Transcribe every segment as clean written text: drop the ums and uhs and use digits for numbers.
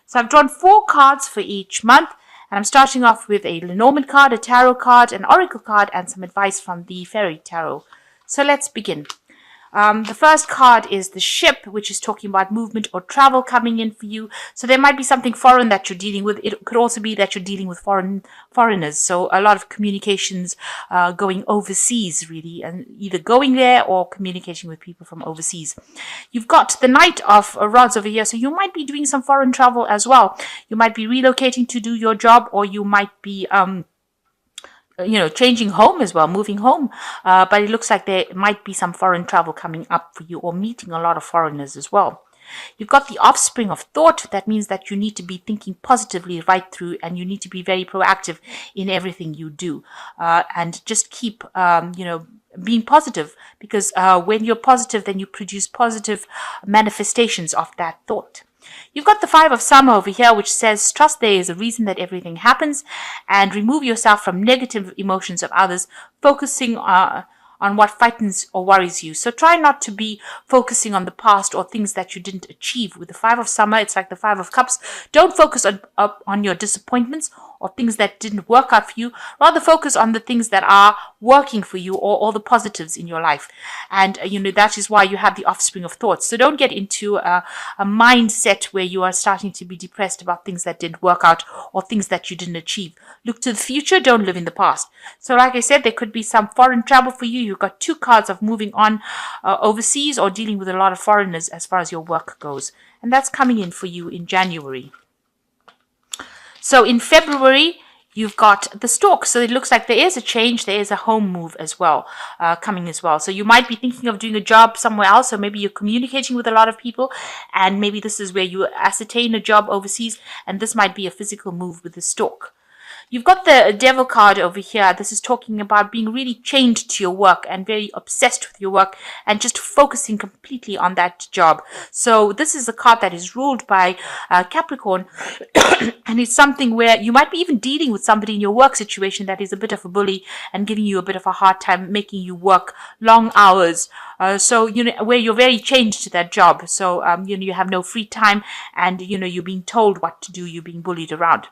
So I've drawn 4 cards for each month, and I'm starting off with a Lenormand card, a tarot card, an oracle card, and some advice from the fairy tarot. So let's begin. The first card is the Ship, which is talking about movement or travel coming in for you. So there might be something foreign that you're dealing with. It could also be that you're dealing with foreigners. So a lot of communications going overseas, really, and either going there or communicating with people from overseas. You've got the Knight of Rods over here. So you might be doing some foreign travel as well. You might be relocating to do your job, or you might be changing home as well, moving home. But it looks like there might be some foreign travel coming up for you, or meeting a lot of foreigners as well. You've got the offspring of thought. That means that you need to be thinking positively right through, and you need to be very proactive in everything you do. And just keep, being positive, because when you're positive, then you produce positive manifestations of that thought. You've got the 5 of Summer over here, which says, trust there is a reason that everything happens, and remove yourself from negative emotions of others, focusing on what frightens or worries you. So try not to be focusing on the past or things that you didn't achieve. With the 5 of Summer, it's like the 5 of Cups. Don't focus on your disappointments or things that didn't work out for you. Rather focus on the things that are working for you, or all the positives in your life. And, that is why you have the offspring of thoughts. So don't get into a mindset where you are starting to be depressed about things that didn't work out or things that you didn't achieve. Look to the future. Don't live in the past. So like I said, there could be some foreign travel for you. You've got 2 cards of moving on overseas, or dealing with a lot of foreigners as far as your work goes. And that's coming in for you in January. So in February, you've got the Stork. So it looks like there is a change. There is a home move as well, coming as well. So you might be thinking of doing a job somewhere else, or maybe you're communicating with a lot of people, and maybe this is where you ascertain a job overseas, and this might be a physical move with the Stork. You've got the Devil card over here. This is talking about being really chained to your work and very obsessed with your work, and just focusing completely on that job. So this is a card that is ruled by Capricorn, and it's something where you might be even dealing with somebody in your work situation that is a bit of a bully and giving you a bit of a hard time, making you work long hours. So, where you're very chained to that job. So, you have no free time, and, you're being told what to do. You're being bullied around.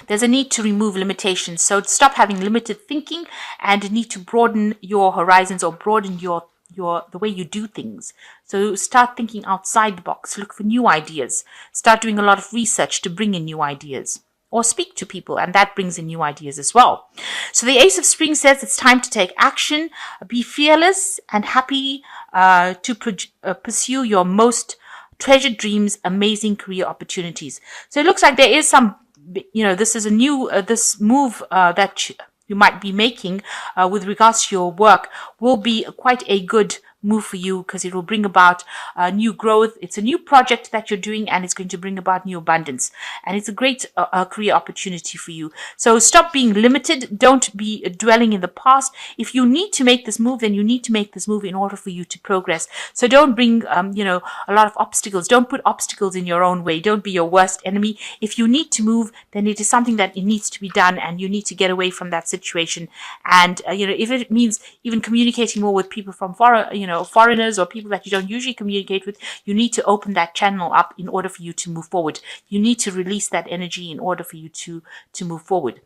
There's a need to remove limitations. So stop having limited thinking, and need to broaden your horizons, or broaden the way you do things. So start thinking outside the box. Look for new ideas. Start doing a lot of research to bring in new ideas, or speak to people, and that brings in new ideas as well. So the Ace of Spring says it's time to take action. Be fearless and happy to pursue your most treasured dreams, amazing career opportunities. So it looks like there is some, this is a new, this move that you might be making with regards to your work will be quite a good move for you, because it will bring about new growth. It's a new project that you're doing, and it's going to bring about new abundance, and it's a great career opportunity for you. So stop being limited. Don't be dwelling in the past. If you need to make this move, then you need to make this move in order for you to progress. So don't bring a lot of obstacles. Don't put obstacles in your own way. Don't be your worst enemy. If you need to move, then it is something that it needs to be done, and you need to get away from that situation. And if it means even communicating more with people from foreigners, or people that you don't usually communicate with, you need to open that channel up in order for you to move forward. You need to release that energy in order for you to move forward.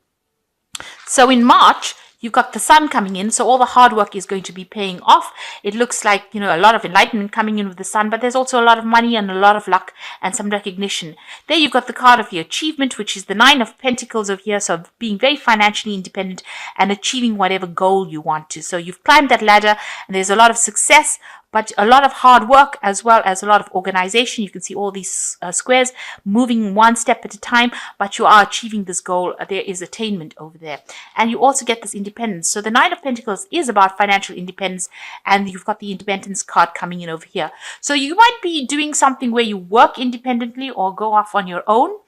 So in March, you've got the Sun coming in, so all the hard work is going to be paying off. It looks like, a lot of enlightenment coming in with the Sun, but there's also a lot of money and a lot of luck and some recognition. There you've got the card of the achievement, which is the 9 of Pentacles over here, so being very financially independent and achieving whatever goal you want to. So you've climbed that ladder, and there's a lot of success, but a lot of hard work as well as a lot of organization. You can see all these squares moving one step at a time, but you are achieving this goal. There is attainment over there. And you also get this independence. So the 9 of Pentacles is about financial independence, and you've got the independence card coming in over here. So you might be doing something where you work independently or go off on your own.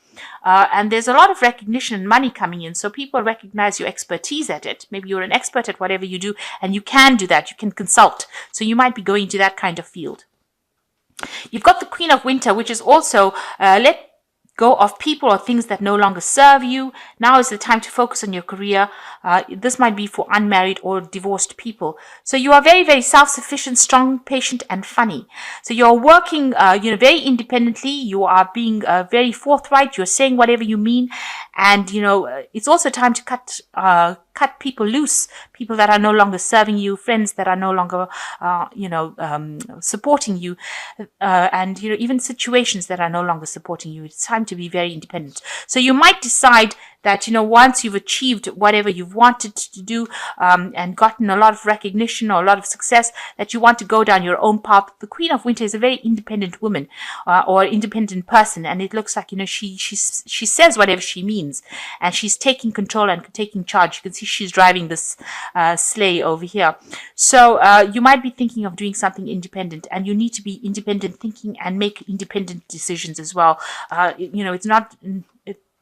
And there's a lot of recognition and money coming in, so people recognize your expertise at it. Maybe you're an expert at whatever you do, and you can do that. You can consult. So you might be going to that kind of field. You've got the Queen of Winter, which is also go of people or things that no longer serve you. Now is the time to focus on your career. This might be for unmarried or divorced people. So you are very, very self-sufficient, strong, patient, and funny. So you're working, very independently. You are being very forthright. You're saying whatever you mean, and it's also time to cut people loose, people that are no longer serving you, friends that are no longer, supporting you, and even situations that are no longer supporting you. It's time to be very independent. So you might decide that once you've achieved whatever you've wanted to do, and gotten a lot of recognition or a lot of success, that you want to go down your own path. The Queen of Winter is a very independent woman, or independent person, and it looks like she says whatever she means, and she's taking control and taking charge. You can see she's driving this sleigh over here. So you might be thinking of doing something independent, and you need to be independent thinking and make independent decisions as well. It's not.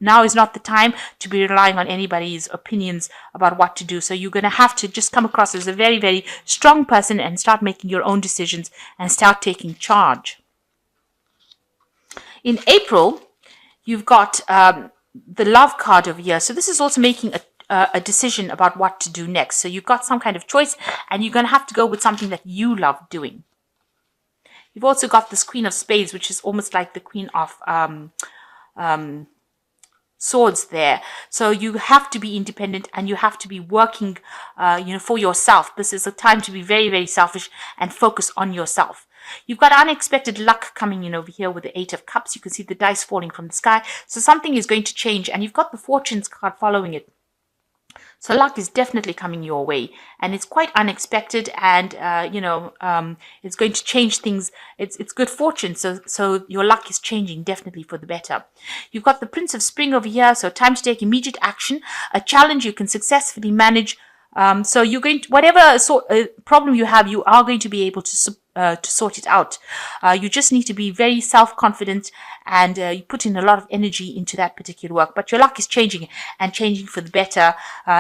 Now is not the time to be relying on anybody's opinions about what to do. So you're going to have to just come across as a very, very strong person and start making your own decisions and start taking charge. In April, you've got the love card over here. So this is also making a decision about what to do next. So you've got some kind of choice, and you're going to have to go with something that you love doing. You've also got this Queen of Spades, which is almost like the Queen of Swords there. So you have to be independent, and you have to be working for yourself. This is a time to be very, very selfish and focus on yourself. You've got unexpected luck coming in over here with the Eight of Cups. You can see the dice falling from the sky. So something is going to change, and you've got the Fortunes card following it. So luck is definitely coming your way, and it's quite unexpected, and it's going to change things. It's good fortune, so your luck is changing definitely for the better. You've got the Prince of Spring over here, so time to take immediate action, a challenge you can successfully manage. So you're going to, whatever problem you have, you are going to be able to sort it out. You just need to be very self-confident, and you put in a lot of energy into that particular work. But your luck is changing, and changing for the better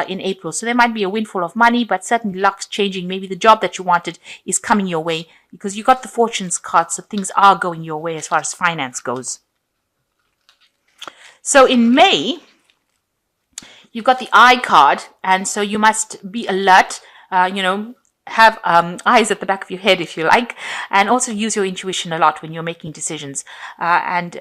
in April. So there might be a windfall of money, but certainly luck's changing. Maybe the job that you wanted is coming your way, because you got the Fortunes card, so things are going your way as far as finance goes. So in May, you've got the Eye card, and so you must be alert, have eyes at the back of your head, if you like, and also use your intuition a lot when you're making decisions. And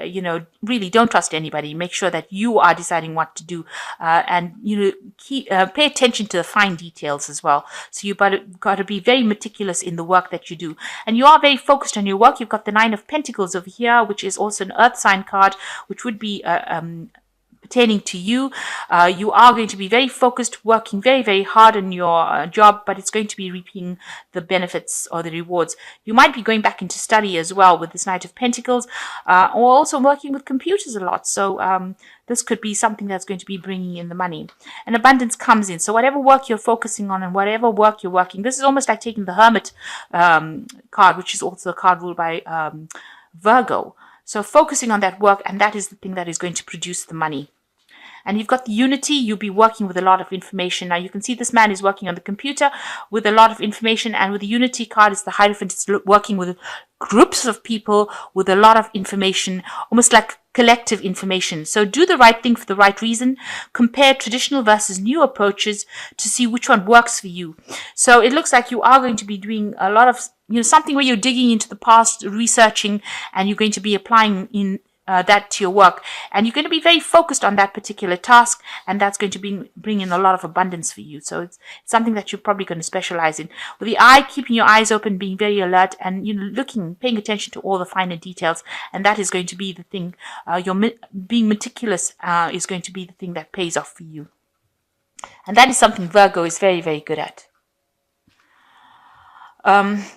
really don't trust anybody. Make sure that you are deciding what to do, and pay attention to the fine details as well. So you've got to be very meticulous in the work that you do, and you are very focused on your work. You've got the Nine of Pentacles over here, which is also an Earth sign card, which would be pertaining to you. You are going to be very focused, working very, very hard on your job, but it's going to be reaping the benefits or the rewards. You might be going back into study as well with this Knight of Pentacles, or also working with computers a lot. So this could be something that's going to be bringing in the money. And abundance comes in. So whatever work you're focusing on and whatever work you're working, this is almost like taking the Hermit card, which is also a card ruled by Virgo. So focusing on that work, and that is the thing that is going to produce the money. And you've got the Unity. You'll be working with a lot of information. Now you can see this man is working on the computer with a lot of information, and with the Unity card, it's the Hierophant. It's working with groups of people with a lot of information, almost like collective information. So do the right thing for the right reason. Compare traditional versus new approaches to see which one works for you. So it looks like you are going to be doing a lot of, something where you're digging into the past, researching, and you're going to be applying in that to your work, and you're going to be very focused on that particular task, and that's going to bring in a lot of abundance for you. So it's something that you're probably going to specialize in. With the Eye, keeping your eyes open, being very alert, and paying attention to all the finer details, and that is going to be the thing. Being meticulous is going to be the thing that pays off for you, and that is something Virgo is very, very good at.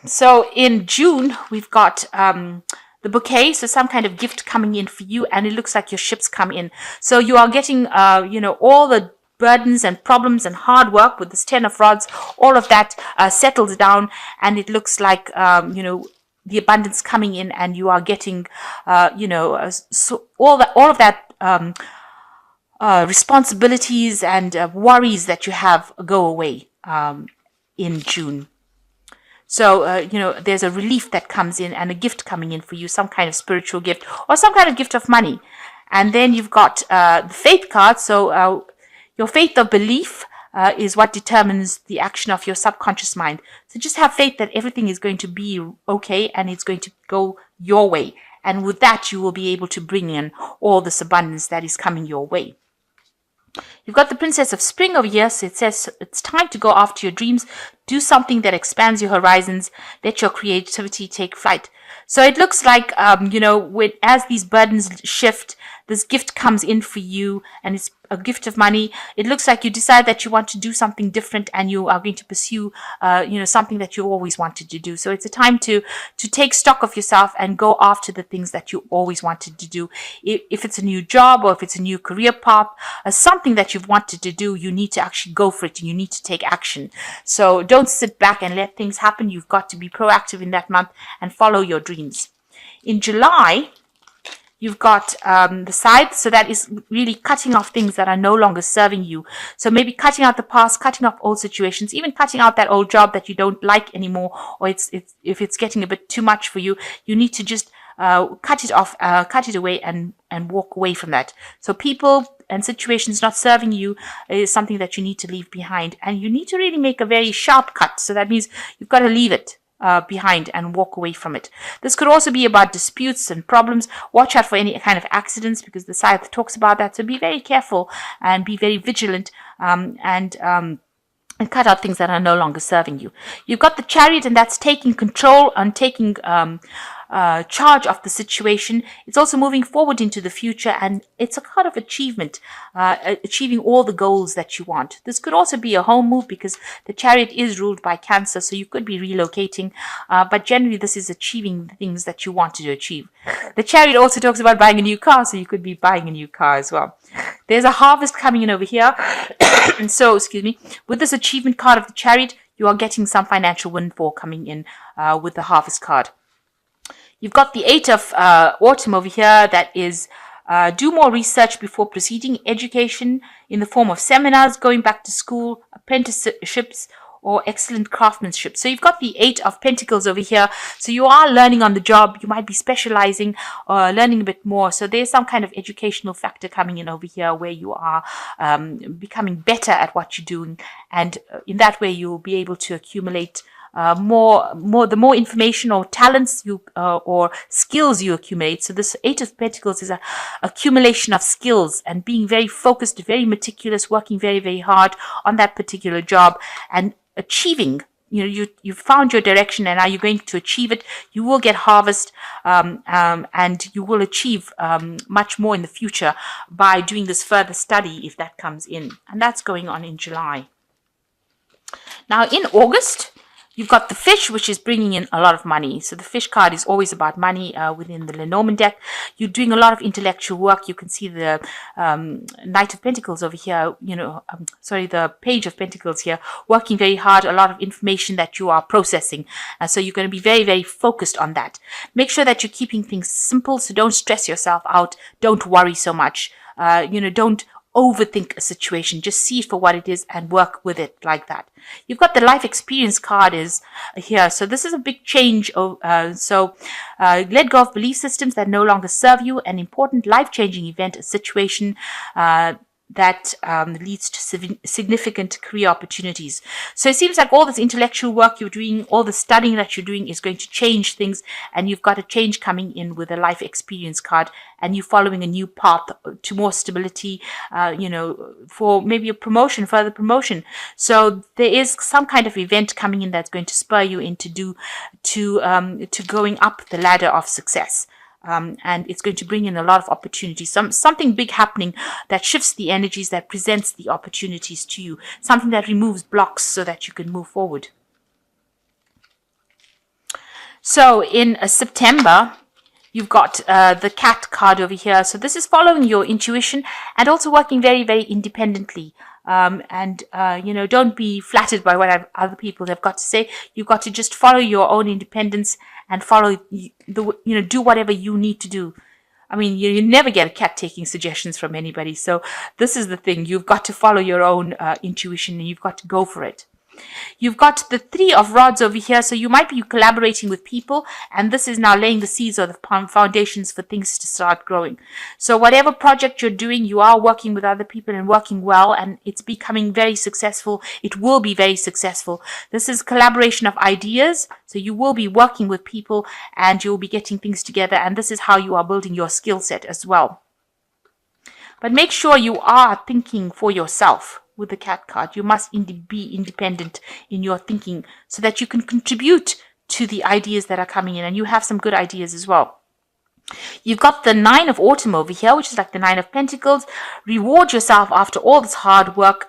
So in June, we've got the bouquet, so some kind of gift coming in for you, and it looks like your ships come in. So you are getting, all the burdens and problems and hard work with this Ten of Rods, all of that settles down, and it looks like, the abundance coming in, and you are getting, so all of that responsibilities and worries that you have go away in June. So, there's a relief that comes in, and a gift coming in for you, some kind of spiritual gift or some kind of gift of money. And then you've got the faith card. So your faith of belief is what determines the action of your subconscious mind. So just have faith that everything is going to be okay and it's going to go your way. And with that, you will be able to bring in all this abundance that is coming your way. You've got the Princess of Spring over here, so it says it's time to go after your dreams, do something that expands your horizons, let your creativity take flight. So it looks like, as these burdens shift, this gift comes in for you, and it's a gift of money. It looks like you decide that you want to do something different, and you are going to pursue, something that you always wanted to do. So it's a time to take stock of yourself and go after the things that you always wanted to do. If it's a new job or if it's a new career path, something that you've wanted to do, you need to actually go for it, and you need to take action. So don't sit back and let things happen. You've got to be proactive in that month and follow your dreams. In July, you've got the Scythe, so that is really cutting off things that are no longer serving you. So maybe cutting out the past, cutting off old situations, even cutting out that old job that you don't like anymore, or if it's getting a bit too much for you, you need to just cut it off, cut it away, and walk away from that. So people and situations not serving you is something that you need to leave behind, and you need to really make a very sharp cut. So that means you've got to leave it behind and walk away from it. This could also be about disputes and problems. Watch out for any kind of accidents, because the Scythe talks about that. So be very careful and be very vigilant, and cut out things that are no longer serving you. You've got the Chariot, and that's taking control and taking charge of the situation. It's also moving forward into the future, and it's a kind of achievement, achieving all the goals that you want. This could also be a home move, because the Chariot is ruled by Cancer, so you could be relocating, but generally this is achieving the things that you wanted to achieve. The Chariot also talks about buying a new car, so you could be buying a new car as well. There's a harvest coming in over here. And so, with this achievement card of the Chariot, you are getting some financial windfall coming in with the harvest card. You've got the Eight of Autumn over here, that is do more research before proceeding, education in the form of seminars, going back to school, apprenticeships, or excellent craftsmanship. So you've got the Eight of Pentacles over here. So you are learning on the job. You might be specializing or learning a bit more. So there's some kind of educational factor coming in over here, where you are becoming better at what you're doing. And in that way, you'll be able to accumulate the more information or talents you or skills you accumulate. So this Eight of Pentacles is a accumulation of skills, and being very focused, very meticulous, working very, very hard on that particular job, and achieving. You found your direction, and now you're going to achieve it. You will get harvest, and you will achieve much more in the future by doing this further study, if that comes in. And that's going on in July. Now in August, you've got the Fish, which is bringing in a lot of money. So the Fish card is always about money within the Lenormand deck. You're doing a lot of intellectual work. You can see the Knight of Pentacles over here, the Page of Pentacles here, working very hard, a lot of information that you are processing. So you're going to be very, very focused on that. Make sure that you're keeping things simple, so don't stress yourself out. Don't worry so much. Don't overthink a situation. Just see it for what it is and work with it like that. You've got the Life Experience card is here. So this is a big change. Let go of belief systems that no longer serve you. An important life-changing event, a situation that leads to significant career opportunities. So it seems like all this intellectual work you're doing, all the studying that you're doing is going to change things, and you've got a change coming in with a Life Experience card, and you're following a new path to more stability, for maybe a promotion, further promotion. So there is some kind of event coming in that's going to spur you into going up the ladder of success. And it's going to bring in a lot of opportunities. Something big happening that shifts the energies, that presents the opportunities to you. Something that removes blocks so that you can move forward. So in September, you've got the Cat card over here. So this is following your intuition and also working very, very independently. Don't be flattered by what other people have got to say. You've got to just follow your own independence and do whatever you need to do. I mean, you never get a cat taking suggestions from anybody. So this is the thing. You've got to follow your own intuition, and you've got to go for it. You've got the Three of Rods over here, so you might be collaborating with people, and this is now laying the seeds or the foundations for things to start growing. So whatever project you're doing, you are working with other people and working well, and it's becoming very successful. It will be very successful. This is collaboration of ideas, so you will be working with people and you'll be getting things together, and this is how you are building your skill set as well. But make sure you are thinking for yourself. With the Cat card, you must be independent in your thinking so that you can contribute to the ideas that are coming in, and you have some good ideas as well. You've got the Nine of Autumn over here, which is like the Nine of Pentacles. Reward yourself after all this hard work,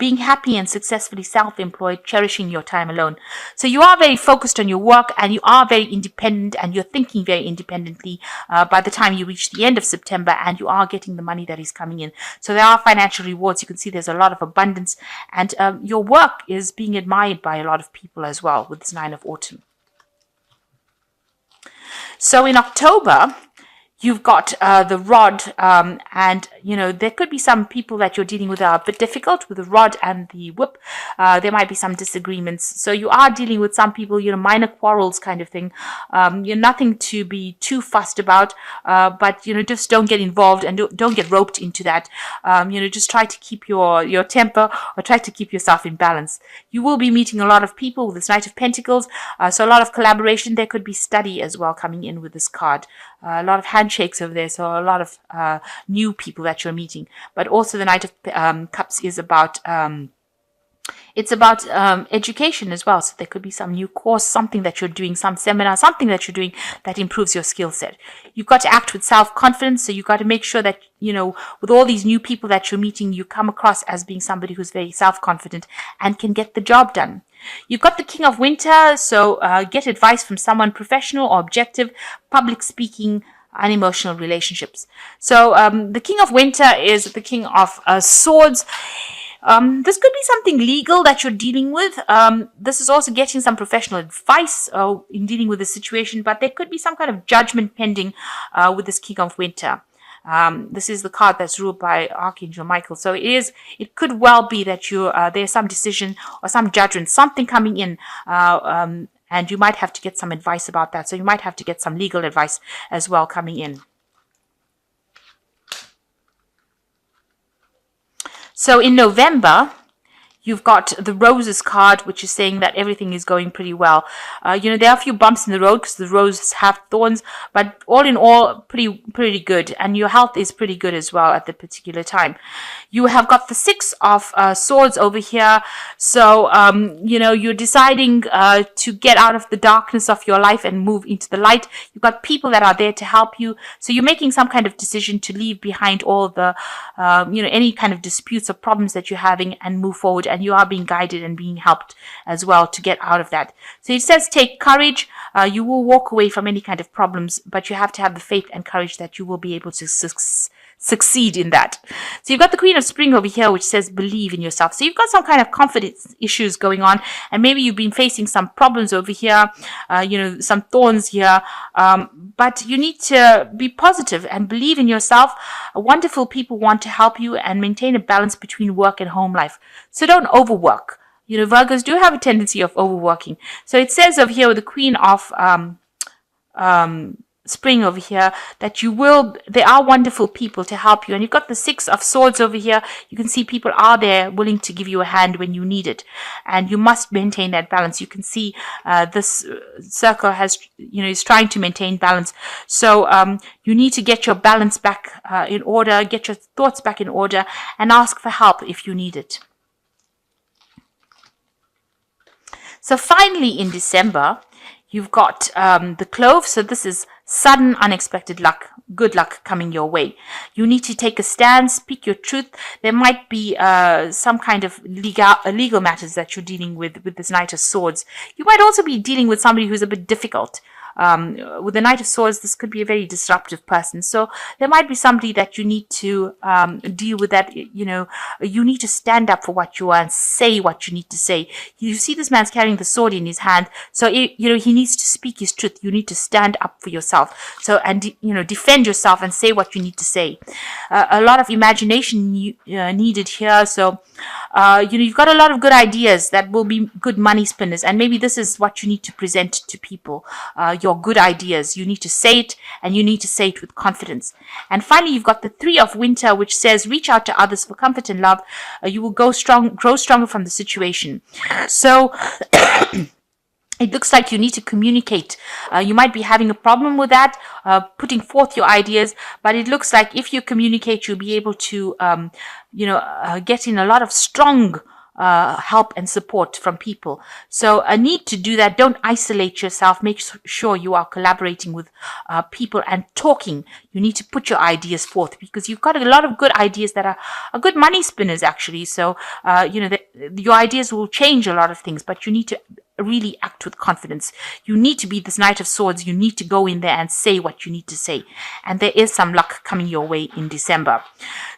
being happy and successfully self-employed, cherishing your time alone. So you are very focused on your work, and you are very independent, and you're thinking very independently by the time you reach the end of September, and you are getting the money that is coming in. So there are financial rewards. You can see there's a lot of abundance, and your work is being admired by a lot of people as well with this Nine of Autumn. So in October, you've got the Rod, and there could be some people that you're dealing with are a bit difficult with the Rod and the Whip. There might be some disagreements, so you are dealing with some people, minor quarrels kind of thing. You're nothing to be too fussed about, but just don't get involved and don't get roped into that. Just try to keep your temper, or try to keep yourself in balance. You will be meeting a lot of people with this Knight of Pentacles, so a lot of collaboration. There could be study as well coming in with this card. A lot of handshakes over there, so a lot of new people that you're meeting. But also the Knight of Cups is about education as well. So there could be some new course, something that you're doing, some seminar, something that you're doing that improves your skill set. You've got to act with self-confidence, so you've got to make sure that with all these new people that you're meeting, you come across as being somebody who's very self-confident and can get the job done. You've got the King of Winter, so get advice from someone professional or objective, public speaking, unemotional relationships. So the King of Winter is the King of Swords. This could be something legal that you're dealing with. This is also getting some professional advice in dealing with the situation, but there could be some kind of judgment pending with this King of Winter. This is the card that's ruled by Archangel Michael. So it could well be that there's some decision or some judgment, something coming in, and you might have to get some advice about that. So you might have to get some legal advice as well coming in. So in November, you've got the Roses card, which is saying that everything is going pretty well. There are a few bumps in the road because the roses have thorns, but all in all, pretty good. And your health is pretty good as well at the particular time. You have got the Six of Swords over here. So, you're deciding to get out of the darkness of your life and move into the light. You've got people that are there to help you. So you're making some kind of decision to leave behind all the, any kind of disputes or problems that you're having and move forward. And you are being guided and being helped as well to get out of that. So it says take courage. You will walk away from any kind of problems, but you have to have the faith and courage that you will be able to succeed in that. So you've got the Queen of Spring over here, which says believe in yourself. So you've got some kind of confidence issues going on, and maybe you've been facing some problems over here, some thorns here, but you need to be positive and believe in yourself. Wonderful people want to help you and maintain a balance between work and home life. So don't overwork. Virgos do have a tendency of overworking. So it says over here with the Queen of Spring over here that there are wonderful people to help you. And you've got the Six of Swords over here. You can see people are there willing to give you a hand when you need it, and you must maintain that balance. You can see this circle is trying to maintain balance. So you need to get your balance back in order, get your thoughts back in order, and ask for help if you need it. So finally in December, you've got the Clove. So this is sudden, unexpected luck, good luck coming your way. You need to take a stand, speak your truth. There might be some kind of legal matters that you're dealing with this Knight of Swords. You might also be dealing with somebody who's a bit difficult. With the Knight of Swords, this could be a very disruptive person. So there might be somebody that you need to deal with that, you need to stand up for what you are and say what you need to say. You see this man's carrying the sword in his hand. So, he needs to speak his truth. You need to stand up for yourself. So, and, defend yourself and say what you need to say. A lot of imagination needed here. So, You've got a lot of good ideas that will be good money spinners, and maybe this is what you need to present to people. Your good ideas, you need to say it, and you need to say it with confidence. And finally, you've got the Three of Winter, which says reach out to others for comfort and love. You will grow stronger from the situation. So it looks like you need to communicate. You might be having a problem with that, putting forth your ideas, but it looks like if you communicate, you'll be able to, get in a lot of strong help and support from people. So a need to do that. Don't isolate yourself. Make sure you are collaborating with people and talking. You need to put your ideas forth, because you've got a lot of good ideas that are good money spinners, actually. So, your ideas will change a lot of things, but you need to really act with confidence. You need to be this Knight of Swords. You need to go in there and say what you need to say. And there is some luck coming your way in December.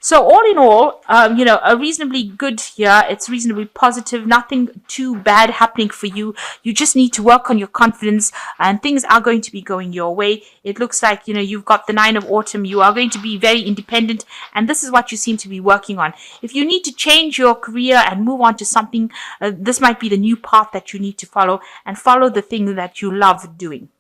So all in all, a reasonably good year. It's reasonably positive. Nothing too bad happening for you. You just need to work on your confidence, and things are going to be going your way. It looks like, you've got the Nine of Autumn. You are going to be very independent, and this is what you seem to be working on. If you need to change your career and move on to something, this might be the new path that you need to follow, and follow the thing that you love doing.